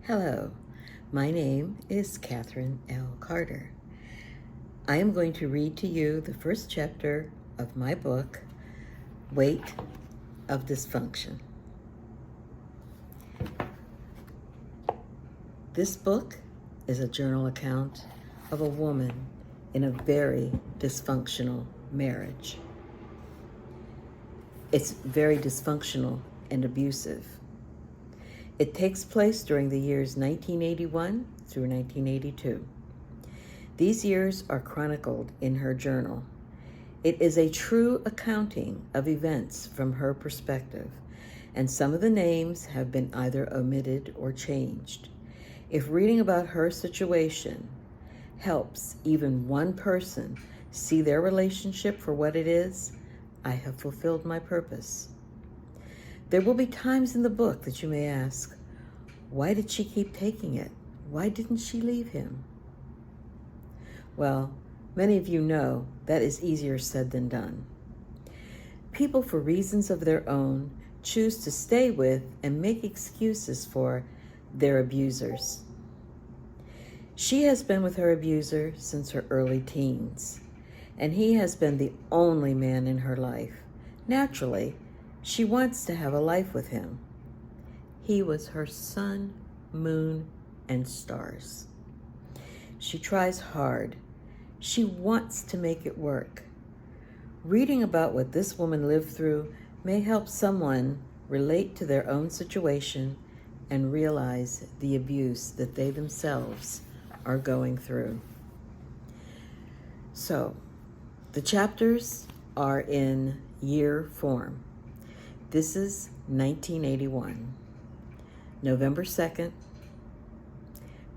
Hello, my name is Catherine L. Carter. I am going to read to you the first chapter of my book, Weight of Dysfunction. This book is a journal account of a woman in a very dysfunctional marriage. It's very dysfunctional and abusive. It takes place during the years 1981 through 1982. These years are chronicled in her journal. It is a true accounting of events from her perspective, and some of the names have been either omitted or changed. If reading about her situation helps even one person see their relationship for what it is, I have fulfilled my purpose. There will be times in the book that you may ask, why did she keep taking it? Why didn't she leave him? Well, many of you know that is easier said than done. People, for reasons of their own, choose to stay with and make excuses for their abusers. She has been with her abuser since her early teens, and he has been the only man in her life. Naturally, she wants to have a life with him. He was her sun, moon, and stars. She tries hard. She wants to make it work. Reading about what this woman lived through may help someone relate to their own situation and realize the abuse that they themselves are going through. So, the chapters are in year form. This is 1981, November 2nd.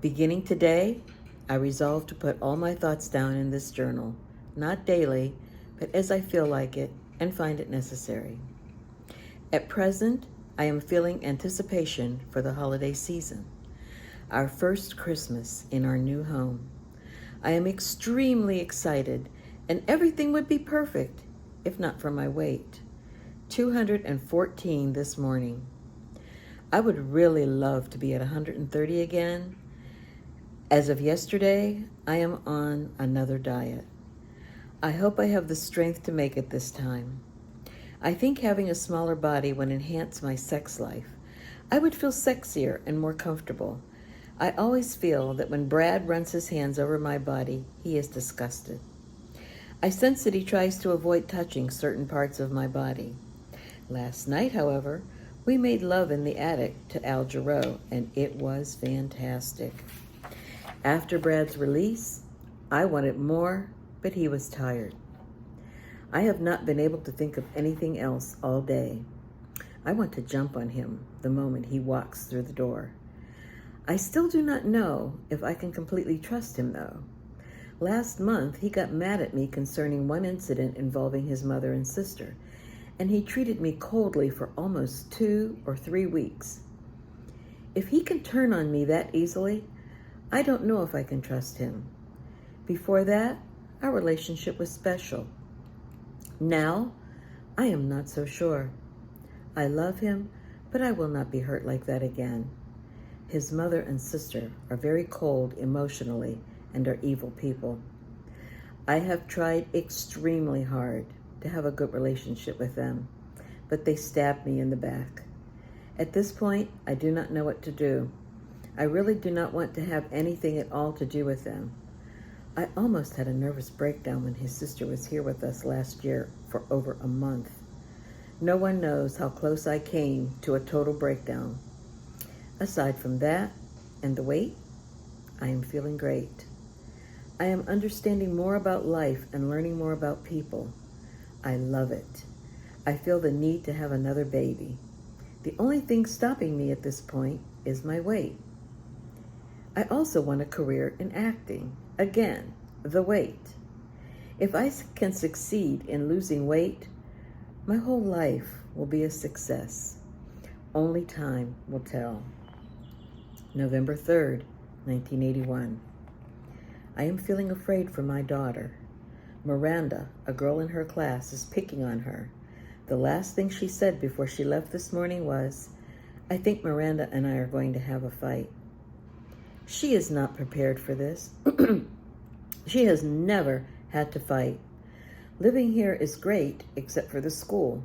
Beginning today, I resolve to put all my thoughts down in this journal, not daily, but as I feel like it and find it necessary. At present, I am feeling anticipation for the holiday season, our first Christmas in our new home. I am extremely excited, and everything would be perfect if not for my weight. 214 this morning. I would really love to be at 130 again. As of yesterday, I am on another diet. I hope I have the strength to make it this time. I think having a smaller body would enhance my sex life. I would feel sexier and more comfortable. I always feel that when Brad runs his hands over my body, he is disgusted. I sense that he tries to avoid touching certain parts of my body. Last night, however, we made love in the attic to Al Jarreau, and it was fantastic. After Brad's release, I wanted more, but he was tired. I have not been able to think of anything else all day. I want to jump on him the moment he walks through the door. I still do not know if I can completely trust him, though. Last month, he got mad at me concerning one incident involving his mother and sister, and he treated me coldly for almost 2 or 3 weeks. If he can turn on me that easily, I don't know if I can trust him. Before that, our relationship was special. Now, I am not so sure. I love him, but I will not be hurt like that again. His mother and sister are very cold emotionally and are evil people. I have tried extremely hard to have a good relationship with them, but they stabbed me in the back. At this point, I do not know what to do. I really do not want to have anything at all to do with them. I almost had a nervous breakdown when his sister was here with us last year for over a month. No one knows how close I came to a total breakdown. Aside from that and the weight, I am feeling great. I am understanding more about life and learning more about people. I love it. I feel the need to have another baby. The only thing stopping me at this point is my weight. I also want a career in acting. Again, the weight. If I can succeed in losing weight, my whole life will be a success. Only time will tell. November 3rd, 1981. I am feeling afraid for my daughter. Miranda, a girl in her class, is picking on her. The last thing she said before she left this morning was, "I think Miranda and I are going to have a fight." She is not prepared for this. She has never had to fight. Living here is great, except for the school.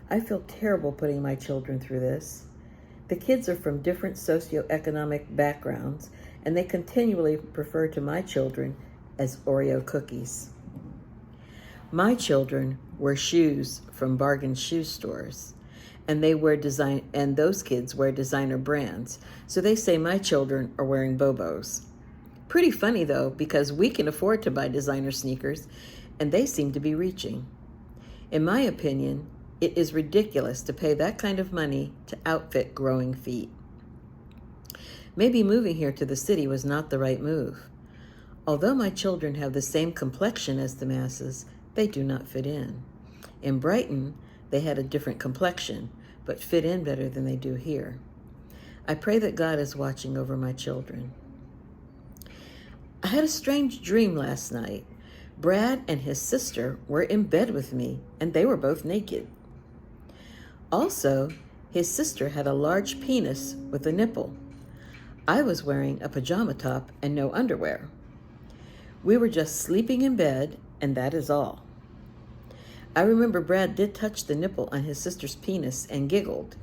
I feel terrible putting my children through this. The kids are from different socioeconomic backgrounds, and they continually refer to my children as Oreo cookies. My children wear shoes from bargain shoe stores, and those kids wear designer brands, so they say my children are wearing Bobos. Pretty funny though, because we can afford to buy designer sneakers, and they seem to be reaching. In my opinion, it is ridiculous to pay that kind of money to outfit growing feet. Maybe moving here to the city was not the right move. Although my children have the same complexion as the masses, they do not fit in. In Brighton, they had a different complexion, but fit in better than they do here. I pray that God is watching over my children. I had a strange dream last night. Brad and his sister were in bed with me, and they were both naked. Also, his sister had a large penis with a nipple. I was wearing a pajama top and no underwear. We were just sleeping in bed, and that is all. I remember Brad did touch the nipple on his sister's penis and giggled.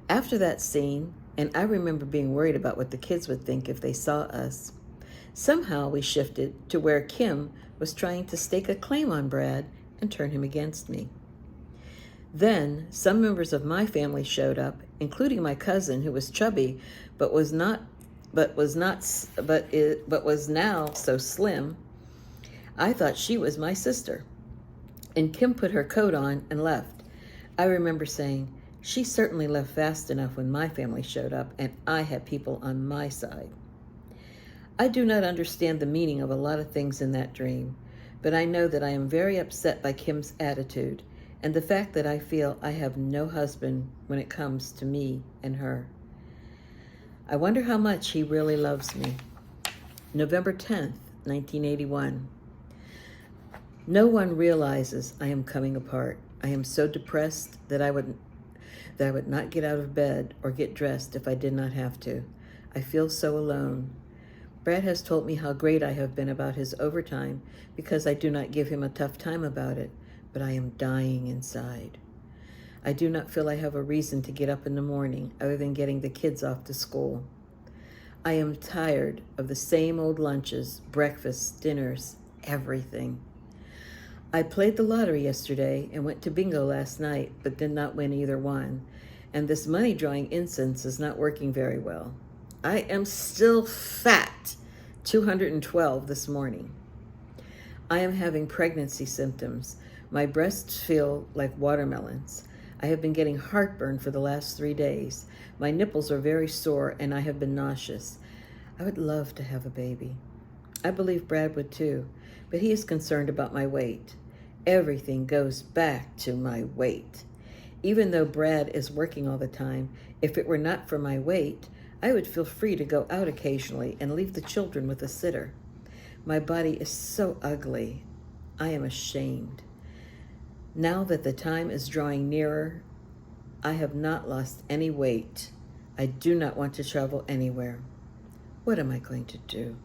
After that scene, and I remember being worried about what the kids would think if they saw us, somehow we shifted to where Kim was trying to stake a claim on Brad and turn him against me. Then some members of my family showed up, including my cousin who was chubby but was now so slim. I thought she was my sister. And Kim put her coat on and left. I remember saying, she certainly left fast enough when my family showed up and I had people on my side. I do not understand the meaning of a lot of things in that dream, but I know that I am very upset by Kim's attitude and the fact that I feel I have no husband when it comes to me and her. I wonder how much he really loves me. November 10th, 1981. No one realizes I am coming apart. I am so depressed that I would not get out of bed or get dressed if I did not have to. I feel so alone. Brad has told me how great I have been about his overtime because I do not give him a tough time about it, but I am dying inside. I do not feel I have a reason to get up in the morning other than getting the kids off to school. I am tired of the same old lunches, breakfasts, dinners, everything. I played the lottery yesterday and went to bingo last night, but did not win either one. And this money drawing incense is not working very well. I am still fat, 212 this morning. I am having pregnancy symptoms. My breasts feel like watermelons. I have been getting heartburn for the last 3 days. My nipples are very sore and I have been nauseous. I would love to have a baby. I believe Brad would too, but he is concerned about my weight. Everything goes back to my weight. Even though Brad is working all the time, if it were not for my weight, I would feel free to go out occasionally and leave the children with a sitter. My body is so ugly. I am ashamed. Now that the time is drawing nearer, I have not lost any weight. I do not want to travel anywhere. What am I going to do?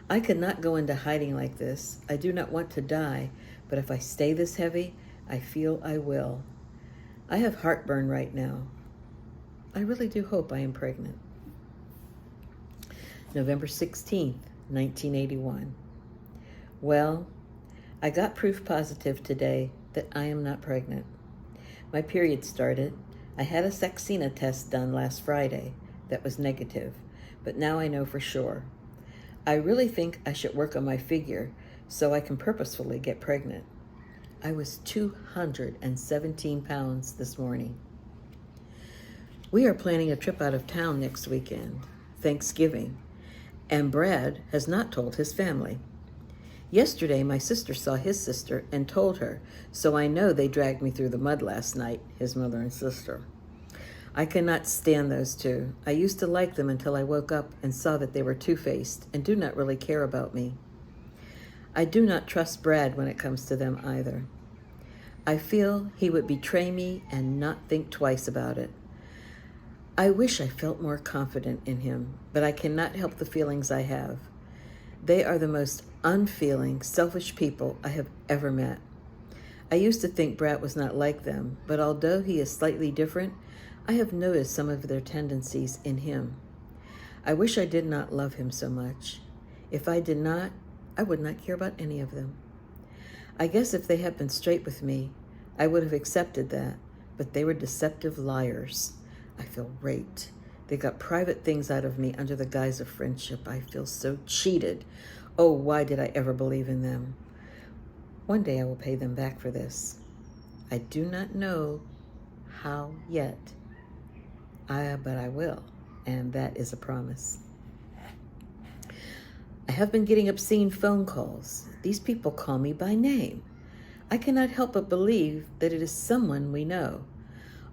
I could not go into hiding like this. I do not want to die, but if I stay this heavy, I feel I will. I have heartburn right now. I really do hope I am pregnant. November 16th, 1981. Well, I got proof positive today that I am not pregnant. My period started. I had a Saxena test done last Friday that was negative, but now I know for sure. I really think I should work on my figure so I can purposefully get pregnant. I was 217 pounds this morning. We are planning a trip out of town next weekend, Thanksgiving, and Brad has not told his family. Yesterday, my sister saw his sister and told her, so I know they dragged me through the mud last night, his mother and sister. I cannot stand those two. I used to like them until I woke up and saw that they were two-faced and do not really care about me. I do not trust Brad when it comes to them either. I feel he would betray me and not think twice about it. I wish I felt more confident in him, but I cannot help the feelings I have. They are the most unfeeling, selfish people I have ever met. I used to think Brad was not like them, but although he is slightly different, I have noticed some of their tendencies in him. I wish I did not love him so much. If I did not, I would not care about any of them. I guess if they had been straight with me, I would have accepted that, but they were deceptive liars. I feel raped. They got private things out of me under the guise of friendship. I feel so cheated. Oh, why did I ever believe in them? One day I will pay them back for this. I do not know how yet, but I will, and that is a promise. I have been getting obscene phone calls. These people call me by name. I cannot help but believe that it is someone we know.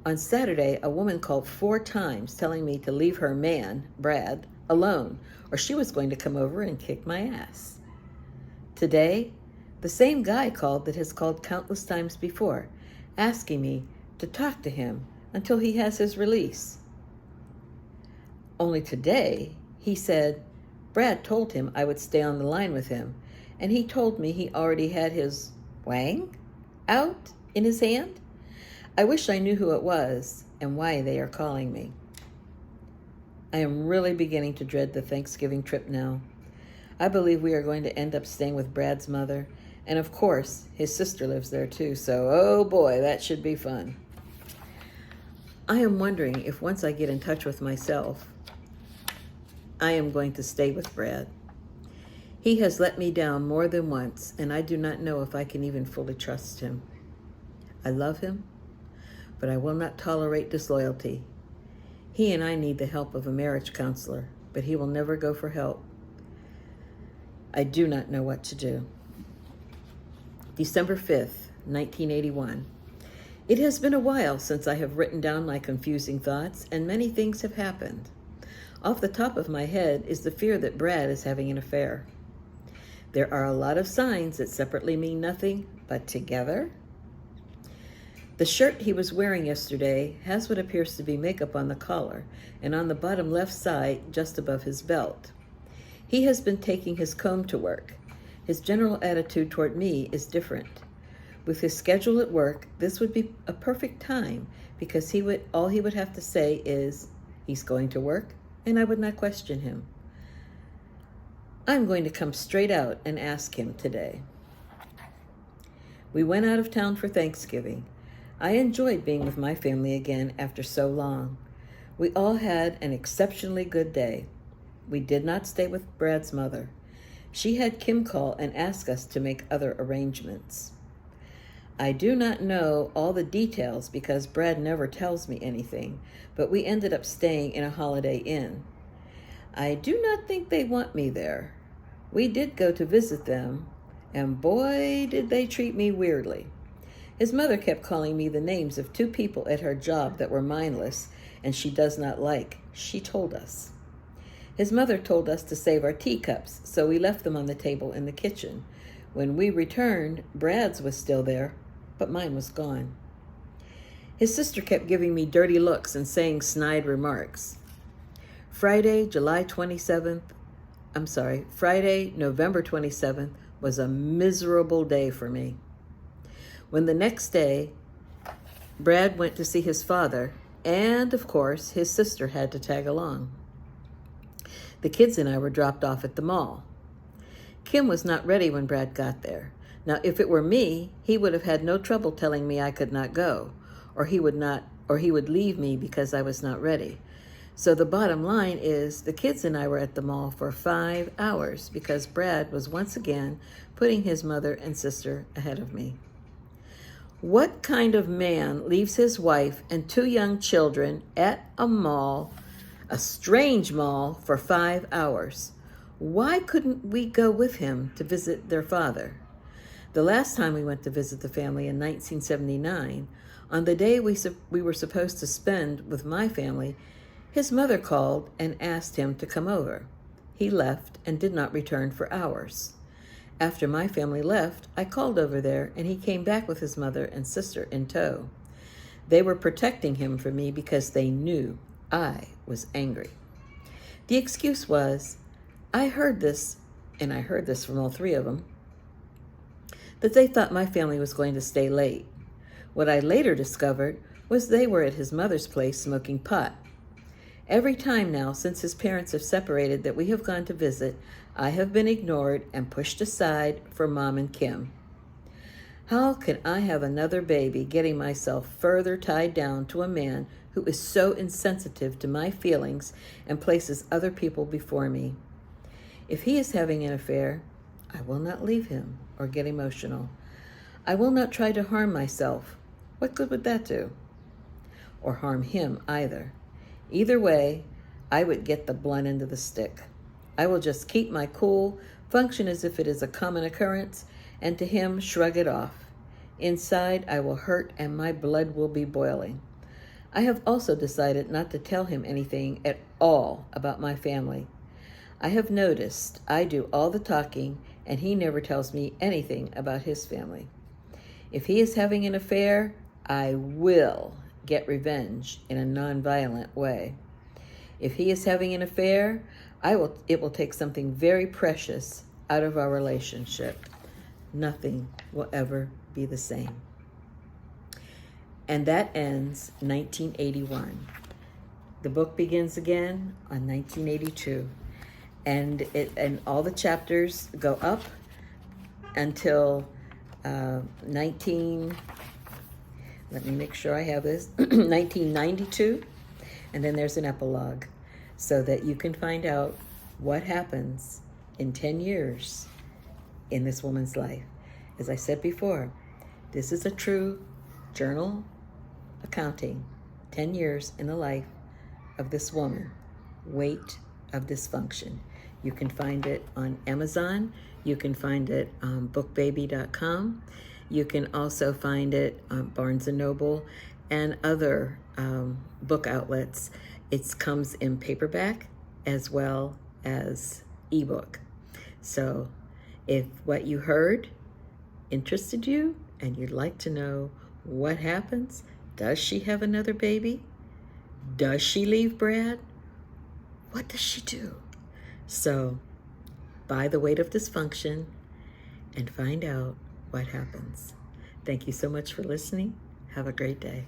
On Saturday, a woman called 4 times telling me to leave her man, Brad, alone, or she was going to come over and kick my ass. Today, the same guy called that has called countless times before, asking me to talk to him until he has his release. Only today, he said Brad told him I would stay on the line with him, and he told me he already had his wang out in his hand. I wish I knew who it was and why they are calling me. I am really beginning to dread the Thanksgiving trip now. I believe we are going to end up staying with Brad's mother, and of course, his sister lives there too, so oh boy, that should be fun. I am wondering if once I get in touch with myself, I am going to stay with Brad. He has let me down more than once, and I do not know if I can even fully trust him. I love him, but I will not tolerate disloyalty. He and I need the help of a marriage counselor, but he will never go for help. I do not know what to do. December 5th, 1981. It has been a while since I have written down my confusing thoughts, and many things have happened. Off the top of my head is the fear that Brad is having an affair. There are a lot of signs that separately mean nothing, but together. The shirt he was wearing yesterday has what appears to be makeup on the collar and on the bottom left side just above his belt. He has been taking his comb to work. His general attitude toward me is different. With his schedule at work, this would be a perfect time because all he would have to say is, he's going to work, and I would not question him. I'm going to come straight out and ask him today. We went out of town for Thanksgiving. I enjoyed being with my family again after so long. We all had an exceptionally good day. We did not stay with Brad's mother. She had Kim call and ask us to make other arrangements. I do not know all the details because Brad never tells me anything, but we ended up staying in a Holiday Inn. I do not think they want me there. We did go to visit them, and boy, did they treat me weirdly. His mother kept calling me the names of 2 people at her job that were mindless and she does not like. She told us. His mother told us to save our teacups, so we left them on the table in the kitchen. When we returned, Brad's was still there, but mine was gone. His sister kept giving me dirty looks and saying snide remarks. Friday, November 27th was a miserable day for me. When the next day, Brad went to see his father, and of course, his sister had to tag along. The kids and I were dropped off at the mall. Kim was not ready when Brad got there. Now, if it were me, he would have had no trouble telling me I could not go, or he would leave me because I was not ready. So the bottom line is the kids and I were at the mall for 5 hours because Brad was once again putting his mother and sister ahead of me. What kind of man leaves his wife and 2 young children at a mall, a strange mall, for 5 hours? Why couldn't we go with him to visit their father? The last time we went to visit the family in 1979, on the day we were supposed to spend with my family, his mother called and asked him to come over. He left and did not return for hours. After my family left, I called over there and he came back with his mother and sister in tow. They were protecting him from me because they knew I was angry. The excuse was, I heard this, and I heard this from all three of them, that they thought my family was going to stay late. What I later discovered was they were at his mother's place smoking pot. Every time now since his parents have separated that we have gone to visit, I have been ignored and pushed aside for Mom and Kim. How can I have another baby getting myself further tied down to a man who is so insensitive to my feelings and places other people before me? If he is having an affair, I will not leave him or get emotional. I will not try to harm myself. What good would that do? Or harm him either. Either way, I would get the blunt end of the stick. I will just keep my cool, function as if it is a common occurrence, and to him shrug it off. Inside, I will hurt and my blood will be boiling. I have also decided not to tell him anything at all about my family. I have noticed I do all the talking and he never tells me anything about his family. If he is having an affair, I will get revenge in a nonviolent way. If he is having an affair, it will take something very precious out of our relationship. Nothing will ever be the same. And that ends 1981. The book begins again on 1982. And all the chapters go up until 1992, and then there's an epilogue so that you can find out what happens in 10 years in this woman's life. As I said before, this is a true journal accounting, 10 years in the life of this woman, Weight of Dysfunction. You can find it on Amazon. You can find it on bookbaby.com. You can also find it on Barnes & Noble and other book outlets. It comes in paperback as well as ebook. So if what you heard interested you and you'd like to know what happens, does she have another baby? Does she leave Brad? What does she do? So buy The Weight of Dysfunction and find out what happens. Thank you so much for listening. Have a great day.